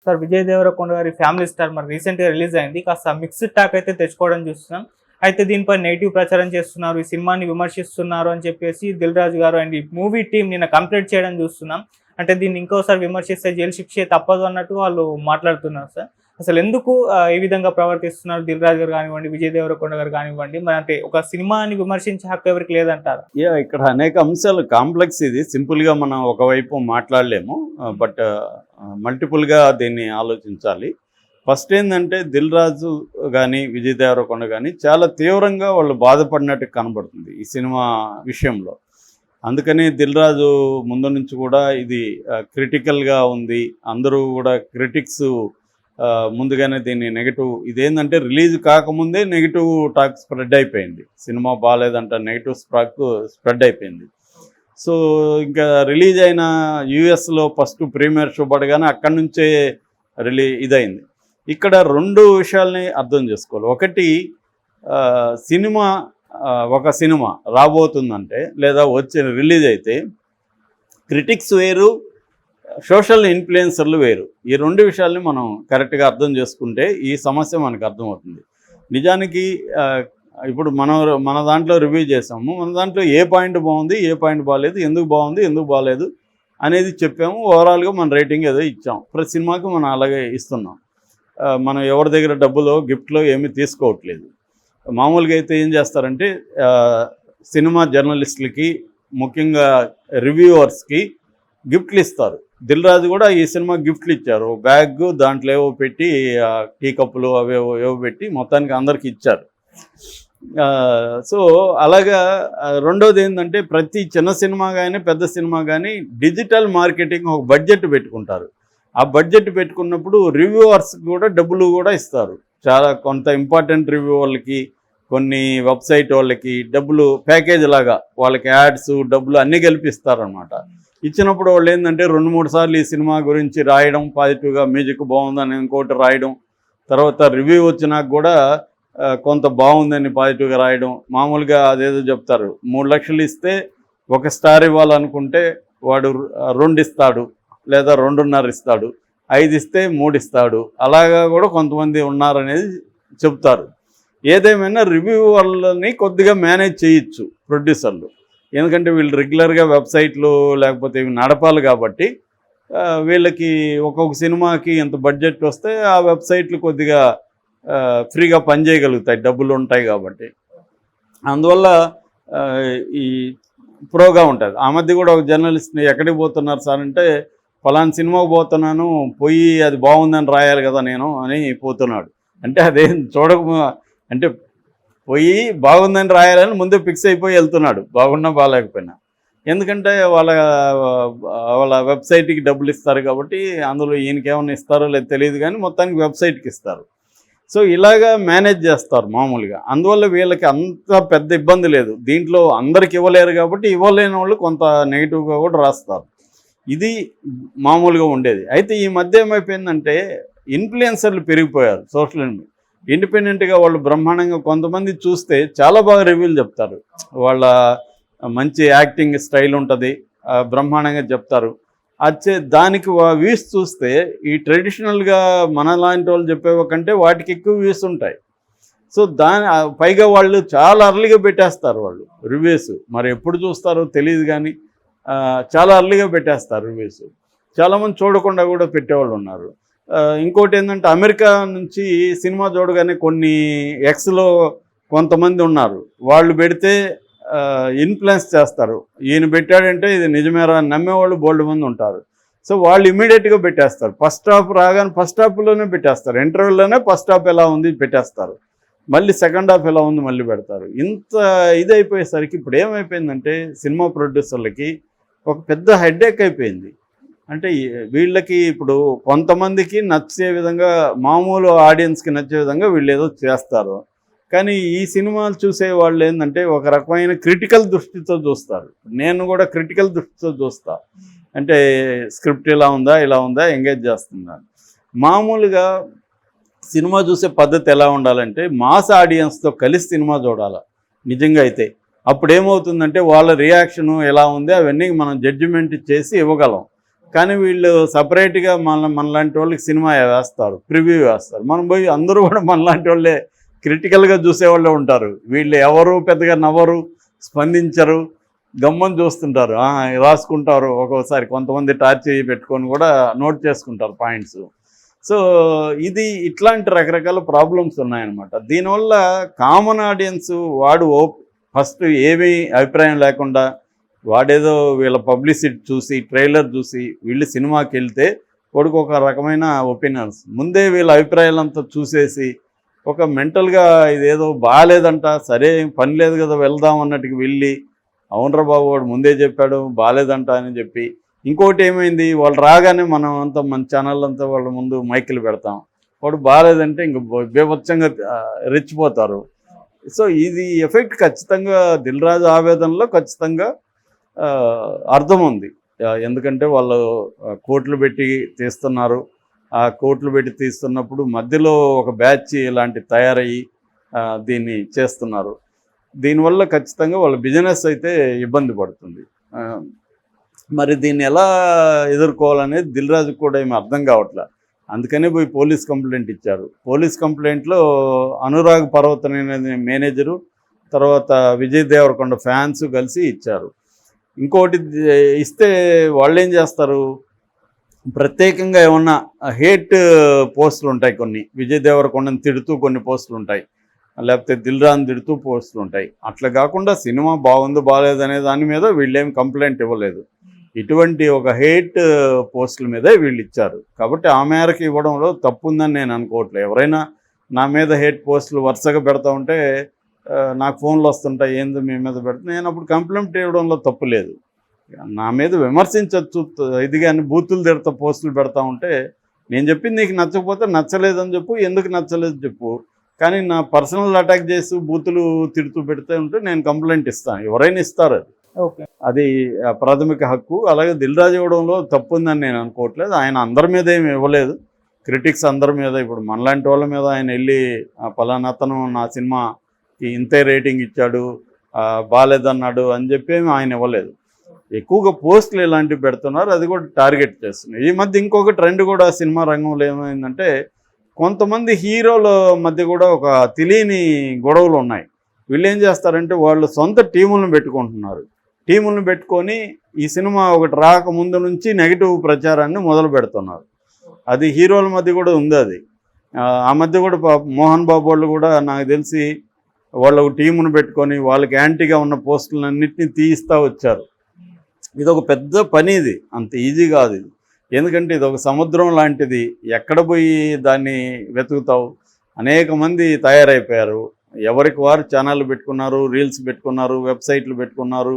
Sir Vijay Devarakonda గారి family star మరి రీసెంట్గా రిలీజ్ అయింది. కాస్త మిక్స్డ్ టాక్ అయితే తెచ్చుకోవడం చూస్తున్నాం. అయితే దీనిపై నెగిటివ్ ప్రచారం చేస్తున్నారు, ఈ సినిమాని విమర్శిస్తున్నారు అని చెప్పేసి దిల్ రాజు గారు అండ్ ఈ మూవీ టీం నిన్న కంప్లీట్ చేయడం చూస్తున్నాం. అంటే దీన్ని ఇంకోసారి విమర్శిస్తే జైలు శిక్షే తప్పదు అన్నట్టు వాళ్ళు మాట్లాడుతున్నారు. సార్ అసలు ఎందుకు ఈ విధంగా ప్రవర్తిస్తున్నారు దిల్ రాజు గారు కానివ్వండి, విజయ్ దేవరకొండ గారు కానివ్వండి? మరి అంటే ఒక సినిమాని విమర్శించే హక్కు ఎవరికి లేదంటారు? ఇక్కడ అనేక అంశాలు కాంప్లెక్స్. ఇది సింపుల్గా మనం ఒకవైపు మాట్లాడలేము, బట్ మల్టిపుల్గా దీన్ని ఆలోచించాలి. ఫస్ట్ ఏంటంటే దిల్ రాజు కానీ విజయ్ దేవరకొండ కానీ చాలా తీవ్రంగా వాళ్ళు బాధపడినట్టు కనబడుతుంది ఈ సినిమా విషయంలో. అందుకని దిల్ రాజు ముందు నుంచి కూడా ఇది క్రిటికల్గా ఉంది. అందరూ కూడా క్రిటిక్స్ ముందుగానే దీన్ని నెగిటివ్, ఇదేంటంటే రిలీజ్ కాకముందే నెగిటివ్ టాక్ స్ప్రెడ్ అయిపోయింది. సినిమా బాగాలేదంట నెగిటివ్ స్ప్రెడ్ అయిపోయింది. సో ఇంకా రిలీజ్ అయిన యూఎస్లో ఫస్ట్ ప్రీమియర్ షో పడగానే అక్కడి నుంచే ఇదైంది. ఇక్కడ రెండు విషయాల్ని అర్థం చేసుకోవాలి. ఒకటి, ఒక సినిమా రాబోతుందంటే లేదా రిలీజ్ అయితే క్రిటిక్స్ వేరు, సోషల్ ఇన్ఫ్లుయెన్సర్లు వేరు. ఈ రెండు విషయాల్ని మనం కరెక్ట్గా అర్థం చేసుకుంటే ఈ సమస్య మనకు అర్థమవుతుంది. నిజానికి ఇప్పుడు మన దాంట్లో రివ్యూ చేసాము. మన దాంట్లో ఏ పాయింట్ బాగుంది, ఏ పాయింట్ బాగాలేదు, ఎందుకు బాగుంది, ఎందుకు బాగాలేదు అనేది చెప్పాము. ఓవరాల్గా మన రేటింగ్ ఏదో ఇచ్చాం. ప్రతి సినిమాకి మనం అలాగే ఇస్తున్నాం. మనం ఎవరి దగ్గర డబ్బులో గిఫ్ట్లో ఏమీ తీసుకోవట్లేదు. మామూలుగా అయితే ఏం చేస్తారంటే సినిమా జర్నలిస్టులకి, ముఖ్యంగా రివ్యూవర్స్కి గిఫ్ట్లు ఇస్తారు. దిల్ రాజు కూడా ఈ సినిమా గిఫ్ట్లు ఇచ్చారు. బ్యాగ్, దాంట్లో ఏవో పెట్టి టీ కప్పులు ఏవో పెట్టి మొత్తానికి అందరికి ఇచ్చారు. సో అలాగా. రెండోది ఏంటంటే ప్రతి చిన్న సినిమా కానీ పెద్ద సినిమా కానీ డిజిటల్ మార్కెటింగ్ ఒక బడ్జెట్ పెట్టుకుంటారు. ఆ బడ్జెట్ పెట్టుకున్నప్పుడు రివ్యూవర్స్ కూడా డబ్బులు కూడా ఇస్తారు. చాలా కొంత ఇంపార్టెంట్ రివ్యూ వాళ్ళకి, కొన్ని వెబ్సైట్ వాళ్ళకి డబ్బులు ప్యాకేజ్ లాగా వాళ్ళకి యాడ్స్, డబ్బులు అన్నీ కల్పిస్తారనమాట. ఇచ్చినప్పుడు వాళ్ళు ఏంటంటే 2-3 సార్లు ఈ సినిమా గురించి రాయడం, పాజిటివ్గా మ్యూజిక్ బాగుందని ఇంకోటి రాయడం, తర్వాత రివ్యూ వచ్చినాక కూడా కొంత బాగుందని పాజిటివ్గా రాయడం. మామూలుగా అదేదో చెప్తారు, 3 లక్షలు ఇస్తే 1 స్టార్ ఇవ్వాలనుకుంటే వాడు 2 ఇస్తాడు, లేదా 2.5 ఇస్తాడు, 5 ఇస్తే 3 ఇస్తాడు. అలాగా కూడా కొంతమంది ఉన్నారనేది చెప్తారు. ఏదేమైనా రివ్యూ వాళ్ళని కొద్దిగా మేనేజ్ చేయొచ్చు ప్రొడ్యూసర్లు. ఎందుకంటే వీళ్ళు రెగ్యులర్గా వెబ్సైట్లు లేకపోతే ఇవి నడపాలి కాబట్టి వీళ్ళకి ఒక్కొక్క సినిమాకి ఎంత బడ్జెట్ వస్తే ఆ వెబ్సైట్లు కొద్దిగా ఫ్రీగా పనిచేయగలుగుతాయి, డబ్బులు ఉంటాయి కాబట్టి. అందువల్ల ఈ ప్రోగా ఉంటుంది. ఆ మధ్య కూడా ఒక జర్నలిస్ట్ని ఎక్కడికి పోతున్నారు సార్ అంటే, ఫలానా సినిమాకు పోతున్నాను, పోయి అది బాగుందని రాయాలి కదా నేను అని పోతున్నాడు. అంటే అదేం అంటే పోయి బాగుందని రాయాలని ముందే ఫిక్స్ అయిపోయి వెళ్తున్నాడు, బాగున్నా బాగాలేకపోయినా. ఎందుకంటే వాళ్ళ వెబ్సైట్కి డబ్బులు ఇస్తారు కాబట్టి, అందులో ఈయనకేమన్నా ఇస్తారో లేదు తెలియదు కానీ మొత్తానికి వెబ్సైట్కి ఇస్తారు. సో ఇలాగా మేనేజ్ చేస్తారు మామూలుగా. అందువల్ల వీళ్ళకి అంత పెద్ద ఇబ్బంది లేదు. దీంట్లో అందరికి ఇవ్వలేరు కాబట్టి ఇవ్వలేని వాళ్ళు కొంత నెగిటివ్గా కూడా రాస్తారు. ఇది మామూలుగా ఉండేది. అయితే ఈ మధ్య ఏమైపోయిందంటే ఇన్ఫ్లుయెన్సర్లు పెరిగిపోయారు. సోషల్ మీడియా ఇండిపెండెంట్గా వాళ్ళు బ్రహ్మాండంగా కొంతమంది చూస్తే చాలా బాగా రివ్యూలు చెప్తారు. వాళ్ళ మంచి యాక్టింగ్ స్టైల్ ఉంటుంది, బ్రహ్మాండంగా చెప్తారు. దానికి వ్యూస్ చూస్తే ఈ ట్రెడిషనల్గా మన లాంటి వాళ్ళు చెప్పేవ కంటే వాటికి ఎక్కువ వ్యూస్ ఉంటాయి. సో పైగా వాళ్ళు చాలా అర్లీగా పెట్టేస్తారు వాళ్ళు రివ్యూస్. మరి ఎప్పుడు చూస్తారో తెలియదు కానీ చాలా అర్లీగా పెట్టేస్తారు రివ్యూస్. చాలామంది చూడకుండా కూడా పెట్టేవాళ్ళు ఉన్నారు. ఇంకోటి ఏంటంటే అమెరికా నుంచి సినిమా చూడగానే కొన్ని ఎక్స్లో కొంతమంది ఉన్నారు, వాళ్ళు పెడితే ఇన్ఫ్లుయెన్స్ చేస్తారు. ఈయన పెట్టాడంటే ఇది నిజమేరా అని నమ్మేవాళ్ళు బోల్డ్ మంది ఉంటారు. సో వాళ్ళు ఇమీడియట్గా పెట్టేస్తారు. ఫస్ట్ హాఫ్ రాగానే ఫస్ట్ హాఫ్లోనే పెట్టేస్తారు, ఇంటర్వ్యూలోనే ఫస్ట్ హాఫ్ ఎలా ఉంది పెట్టేస్తారు, మళ్ళీ సెకండ్ హాఫ్ ఎలా ఉంది మళ్ళీ పెడతారు. ఇంత ఇదైపోయేసరికి ఇప్పుడు ఏమైపోయిందంటే సినిమా ప్రొడ్యూసర్లకి ఒక పెద్ద హెడ్ఏక్ అయిపోయింది. అంటే వీళ్ళకి ఇప్పుడు కొంతమందికి నచ్చే విధంగా, మామూలు ఆడియన్స్కి నచ్చే విధంగా వీళ్ళు ఏదో చేస్తారు. కానీ ఈ సినిమాలు చూసే వాళ్ళు ఏంటంటే ఒక రకమైన క్రిటికల్ దృష్టితో చూస్తారు. నేను కూడా క్రిటికల్ దృష్టితో చూస్తా. అంటే స్క్రిప్ట్ ఇలా ఉందా, ఎంగేజ్ చేస్తుందా. మామూలుగా సినిమా చూసే పద్ధతి ఎలా ఉండాలంటే మాస్ ఆడియన్స్తో కలిసి సినిమా చూడాలి నిజంగా అయితే. అప్పుడు ఏమవుతుందంటే వాళ్ళ రియాక్షను ఎలా ఉంది అవన్నీ మనం జడ్జిమెంట్ చేసి ఇవ్వగలం. కానీ వీళ్ళు సపరేట్గా మనలాంటి వాళ్ళకి సినిమా వేస్తారు, ప్రివ్యూ వేస్తారు. మనం పోయి అందరూ కూడా మనలాంటి వాళ్ళే క్రిటికల్గా చూసేవాళ్ళే ఉంటారు. వీళ్ళు ఎవరు పెద్దగా నవ్వరు, స్పందించరు, గమ్మని చూస్తుంటారు, రాసుకుంటారు. ఒక్కోసారి కొంతమంది టార్చ్ పెట్టుకొని కూడా నోట్ చేసుకుంటారు పాయింట్స్. సో ఇది ఇట్లాంటి రకరకాల ప్రాబ్లమ్స్ ఉన్నాయన్నమాట. దీనివల్ల కామన్ ఆడియన్స్ వాడు ఫస్ట్ ఏమీ అభిప్రాయం లేకుండా వాడేదో వీళ్ళ పబ్లిసిటీ చూసి ట్రైలర్ చూసి వీళ్ళు సినిమాకి వెళ్తే వాడికి ఒక రకమైన ఒపీనియన్స్, ముందే వీళ్ళ అభిప్రాయాలంతా చూసేసి ఒక మెంటల్గా ఇదేదో బాగాలేదంట, సరే పని లేదు కదా వెళ్దాం అన్నట్టుకు వెళ్ళి, అవునరా బాబు వాడు ముందే చెప్పాడు బాగాలేదంట అని చెప్పి. ఇంకోటి ఏమైంది, వాళ్ళు రాగానే మనం అంతా మన ఛానల్ అంతా వాళ్ళ ముందు మైకులు పెడతాం, వాడు బాగాలేదంటే ఇంక బీభత్సంగా రెచ్చిపోతారు. సో ఇది ఎఫెక్ట్ ఖచ్చితంగా దిల్ రాజు ఆవేదనలో ఖచ్చితంగా అర్థం ఉంది. ఎందుకంటే వాళ్ళు కోట్లు పెట్టి తీస్తున్నారు. ఆ కోట్లు పెట్టి తీస్తున్నప్పుడు మధ్యలో ఒక బ్యాచ్ ఇలాంటి తయారయ్యి దీన్ని చేస్తున్నారు. దీనివల్ల ఖచ్చితంగా వాళ్ళ బిజినెస్ అయితే ఇబ్బంది పడుతుంది. మరి దీన్ని ఎలా ఎదుర్కోవాలనేది దిల్ రాజుకు కూడా ఏమి అర్థం కావట్లేదు. అందుకనే పోయి పోలీస్ కంప్లైంట్ ఇచ్చారు. పోలీస్ కంప్లైంట్లో అనురాగ్ పర్వత్ అనే మేనేజరు, తర్వాత విజయ్ దేవరకొండ ఫ్యాన్స్ కలిసి ఇచ్చారు. ఇంకోటి ఇస్తే వాళ్ళు ఏం చేస్తారు, ప్రత్యేకంగా ఏమన్నా హేట్ పోస్టులు ఉంటాయి కొన్ని, విజయ్ దేవరకొండని తిడుతూ కొన్ని పోస్టులు ఉంటాయి, లేకపోతే దిల్ రాజుని తిడుతూ పోస్టులు ఉంటాయి. అట్లా కాకుండా సినిమా బాగుంది బాగాలేదు అనే దాని మీద వీళ్ళేం కంప్లైంట్ ఇవ్వలేదు. ఇటువంటి ఒక హేట్ పోస్టుల మీదే వీళ్ళు ఇచ్చారు. కాబట్టి ఆ మేరకు ఇవ్వడంలో తప్పు ఉందని నేను అనుకోవట్లేదు. ఎవరైనా నా మీద హేట్ పోస్టులు వరుసగా పెడతా ఉంటే నాకు ఫోన్లు వస్తుంటాయి, ఏంది మీ మీద పెడితే నేను అప్పుడు కంప్లైంట్ ఇవ్వడంలో తప్పు లేదు. నా మీద విమర్శించవచ్చు, ఇది కానీ బూతులు తిడతా పోస్టులు పెడతా ఉంటే నేను చెప్పింది నీకు నచ్చకపోతే నచ్చలేదని చెప్పు, ఎందుకు నచ్చలేదు చెప్పు. కానీ నా పర్సనల్ అటాక్ చేసి బూతులు తిడుతూ పెడితే ఉంటే నేను కంప్లైంట్ ఇస్తాను, ఎవరైనా ఇస్తారు. అది ప్రాథమిక హక్కు. అలాగే దిల్ రాజు ఇవ్వడంలో తప్పు ఉందని నేను అనుకోవట్లేదు. ఆయన అందరి మీద ఏమి ఇవ్వలేదు, క్రిటిక్స్ అందరి మీద, ఇప్పుడు మనలాంటి వాళ్ళ మీద ఆయన వెళ్ళి పలానా అతను నా సినిమాకి ఇంతే రేటింగ్ ఇచ్చాడు, బాగాలేదన్నాడు అని చెప్పి ఆయన ఇవ్వలేదు. ఎక్కువగా పోస్టులు ఇలాంటివి పెడుతున్నారు, అది కూడా టార్గెట్ చేస్తున్నారు. ఈ మధ్య ఇంకొక ట్రెండ్ కూడా సినిమా రంగంలో ఏమైందంటే, కొంతమంది హీరోల మధ్య కూడా ఒక తెలియని గొడవలు ఉన్నాయి. వీళ్ళు ఏం చేస్తారంటే వాళ్ళు సొంత టీములను పెట్టుకుంటున్నారు. టీములను పెట్టుకొని ఈ సినిమా ఒకటి రాకముందు నుంచి నెగిటివ్ ప్రచారాన్ని మొదలు పెడుతున్నారు. అది హీరోల మధ్య కూడా ఉంది. అది ఆ మధ్య కూడా మోహన్ బాబు వాళ్ళు కూడా నాకు తెలిసి వాళ్ళు ఒక టీమును పెట్టుకొని వాళ్ళకి యాంటీగా ఉన్న పోస్టులన్నింటినీ తీయిస్తూ వచ్చారు. ఇది ఒక పెద్ద పని, ఇది అంత ఈజీ కాదు ఇది. ఎందుకంటే ఇది ఒక సముద్రం లాంటిది, ఎక్కడ పోయి దాన్ని వెతుకుతావు. అనేక మంది తయారైపోయారు, ఎవరికి వారు ఛానళ్ళు పెట్టుకున్నారు, రీల్స్ పెట్టుకున్నారు, వెబ్సైట్లు పెట్టుకున్నారు,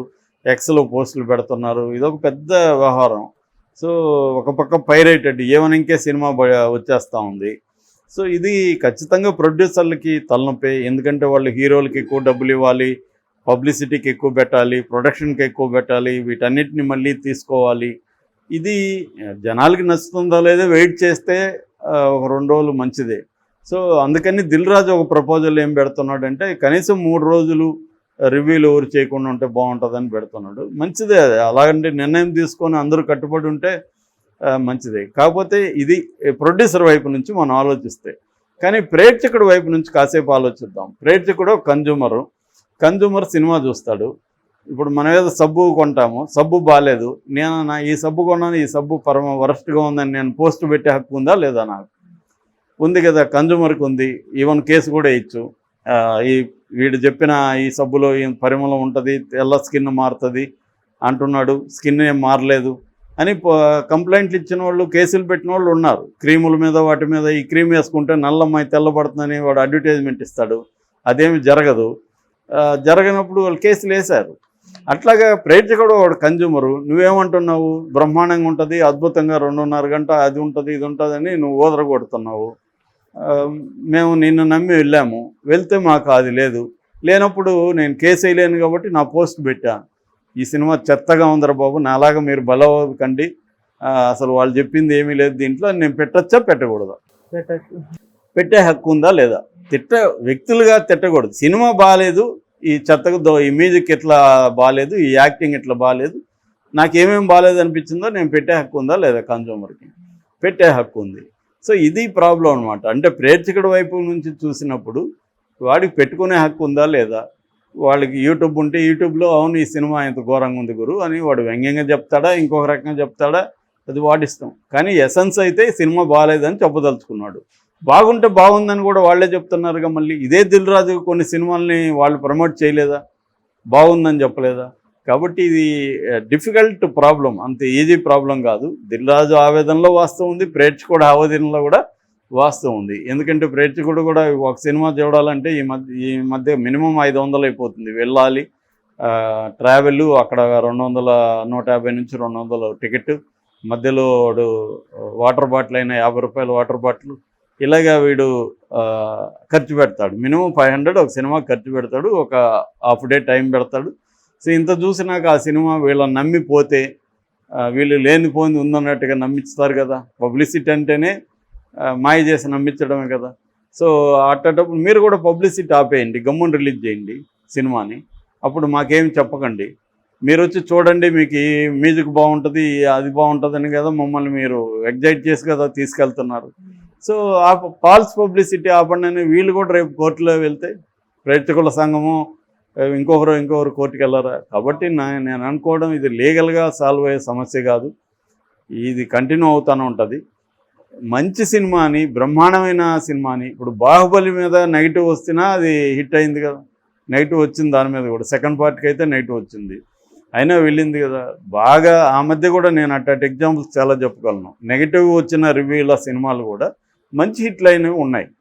ఎక్స్లో పోస్టులు పెడుతున్నారు. ఇదొక పెద్ద వ్యవహారం. సో ఒక పక్క పైరేటెడ్ ఏమనింకే సినిమా వచ్చేస్తూ ఉంది. సో ఇది ఖచ్చితంగా ప్రొడ్యూసర్లకి తలనొప్పి. ఎందుకంటే వాళ్ళు హీరోలకి ఎక్కువ డబ్బులు ఇవ్వాలి, పబ్లిసిటీకి ఎక్కువ పెట్టాలి, ప్రొడక్షన్కి ఎక్కువ పెట్టాలి, వీటన్నిటిని మళ్ళీ తీసుకోవాలి. ఇది జనాలకి నచ్చుతుందో లేదో వెయిట్ చేస్తే ఒక 2 రోజులు మంచిదే. సో అందుకని దిల్ రాజు ఒక ప్రపోజల్ ఏం పెడుతున్నాడంటే, కనీసం 3 రోజులు రివ్యూలు ఎవరు చేయకుండా ఉంటే బాగుంటుందని పెడుతున్నాడు. మంచిదే, అది అలాగంటే నిర్ణయం తీసుకొని అందరూ కట్టుబడి ఉంటే మంచిదే. కాకపోతే ఇది ప్రొడ్యూసర్ వైపు నుంచి మనం ఆలోచిస్తే, కానీ ప్రేక్షకుడి వైపు నుంచి కాసేపు ఆలోచిద్దాం. ప్రేక్షకుడు కన్జ్యూమర్ సినిమా చూస్తాడు. ఇప్పుడు మనం ఏదో సబ్బు కొంటాము, సబ్బు బాగాలేదు, నేను ఈ సబ్బు కొన్నాను, ఈ సబ్బు పరమ వరస్ట్గా ఉందని నేను పోస్ట్ పెట్టే హక్కు ఉందా లేదా? నాకు ఉంది కదా, కన్జ్యూమర్కి ఉంది. ఈవెన్ కేసు కూడా ఇచ్చు, వీడు చెప్పిన ఈ సబ్బులో ఈ పరిమళం ఉంటుంది, తెల్ల స్కిన్ మారుతుంది అంటున్నాడు, స్కిన్ ఏం మారలేదు అని కంప్లైంట్లు ఇచ్చిన వాళ్ళు, కేసులు పెట్టిన వాళ్ళు ఉన్నారు. క్రీముల మీద వాటి మీద ఈ క్రీమ్ వేసుకుంటే నల్లమ్మాయి తెల్లబడుతుందని వాడు అడ్వర్టైజ్మెంట్ ఇస్తాడు, అదేమి జరగదు. జరగనప్పుడు వాళ్ళు కేసులు వేశారు. అట్లాగా ప్రేక్షకుడు వాడు కన్జ్యూమరు, నువ్వేమంటున్నావు, బ్రహ్మాండంగా ఉంటుంది, అద్భుతంగా 2.5 గంట అది ఉంటుంది ఇది ఉంటుందని నువ్వు ఓదరగొడుతున్నావు. మేము నిన్ను నమ్మి వెళ్ళాము, వెళ్తే మాకు అది లేనప్పుడు నేను కేసు వేయలేను కాబట్టి నా పోస్ట్ పెట్టా, ఈ సినిమా చెత్తగా ఉందరా బాబు, నాలాగా మీరు బలవకండి, అసలు వాళ్ళు చెప్పింది ఏమీ లేదు దీంట్లో, నేను పెట్టచ్చా పెట్టకూడదా? పెట్టే హక్కు ఉందా లేదా? వ్యక్తులుగా తిట్టకూడదు. సినిమా బాగాలేదు, ఈ చెత్తకు ఈ మ్యూజిక్ ఇట్లా బాగాలేదు, ఈ యాక్టింగ్ ఇట్లా బాగాలేదు, నాకేమేం బాగాలేదనిపించిందో నేను పెట్టే హక్కు ఉందా లేదా కన్జ్యూమర్కి? పెట్టే హక్కు ఉంది. సో ఇది ప్రాబ్లం అనమాట. అంటే ప్రేక్షకుడి వైపు నుంచి చూసినప్పుడు వాడికి పెట్టుకునే హక్కు ఉందా లేదా? వాళ్ళకి యూట్యూబ్ ఉంటే యూట్యూబ్లో అవును ఈ సినిమా ఇంత ఘోరంగా ఉంది గురు అని వాడు వ్యంగ్యంగా చెప్తాడా, ఇంకొక రకంగా చెప్తాడా, అది వాడిష్టం. కానీ ఎసెన్స్ అయితే సినిమా బాగాలేదని చెప్పదలుచుకున్నాడు. బాగుంటే బాగుందని కూడా వాళ్ళే చెప్తున్నారుగా. మళ్ళీ ఇదే దిల్ రాజు కొన్ని సినిమాల్ని వాళ్ళు ప్రమోట్ చేయలేదా? బాగుందని చెప్పలేదా? కాబట్టి ఇది డిఫికల్ట్ ప్రాబ్లం, అంత ఈజీ ప్రాబ్లం కాదు. దిల్ రాజు ఆవేదనలో వాస్తవం ఉంది, ప్రేక్షకుడు ఆవేదనలో కూడా వాస్తవం ఉంది. ఎందుకంటే ప్రేక్షకుడు కూడా ఒక సినిమా చూడాలంటే ఈ మధ్య మినిమం 500 అయిపోతుంది వెళ్ళాలి, ట్రావెల్ అక్కడ 200, 150 నుంచి 200 టికెట్, మధ్యలో వాడు వాటర్ బాటిల్ అయినా 50 రూపాయల వాటర్ బాటిల్, ఇలాగా వీడు ఖర్చు పెడతాడు. మినిమం 500 ఒక సినిమా ఖర్చు పెడతాడు, ఒక హాఫ్ డే టైం పెడతాడు. సో ఇంత చూసినాక ఆ సినిమా వీళ్ళని నమ్మిపోతే వీళ్ళు లేనిపోయింది ఉందన్నట్టుగా నమ్మిస్తారు కదా. పబ్లిసిటీ అంటేనే మాయ చేసి నమ్మించడమే కదా. సో అట్టేటప్పుడు మీరు కూడా పబ్లిసిటీ ఆపేయండి, గమ్మున రిలీజ్ చేయండి సినిమాని. అప్పుడు మాకేం చెప్పకండి, మీరు వచ్చి చూడండి, మీకు ఈ మ్యూజిక్ బాగుంటుంది, అది బాగుంటుందని కదా మమ్మల్ని మీరు ఎగ్జైట్ చేసి కదా తీసుకెళ్తున్నారు. సో ఆ ఫాల్స్ పబ్లిసిటీ ఆపండి. వీళ్ళు కూడా రేపు కోర్టులో వెళ్తే ప్రేక్షకుల సంఘము ఇంకొకరు కోర్టుకు వెళ్ళరా? కాబట్టి నేను అనుకోవడం ఇది లీగల్గా సాల్వ్ అయ్యే సమస్య కాదు, ఇది కంటిన్యూ అవుతూనే ఉంటుంది. మంచి సినిమాని, బ్రహ్మాండమైన సినిమాని, ఇప్పుడు బాహుబలి మీద నెగిటివ్ వస్తున్నా అది హిట్ అయింది కదా, నెగిటివ్ వచ్చింది దాని మీద కూడా. సెకండ్ పార్ట్కి అయితే నెగిటివ్ వచ్చింది, అయినా వెళ్ళింది కదా బాగా. ఆ మధ్య కూడా నేను అటు ఎగ్జాంపుల్స్ చాలా చెప్పుకోగలను. నెగిటివ్ వచ్చిన రివ్యూల సినిమాలు కూడా మంచి హిట్లు అయినవి ఉన్నాయి.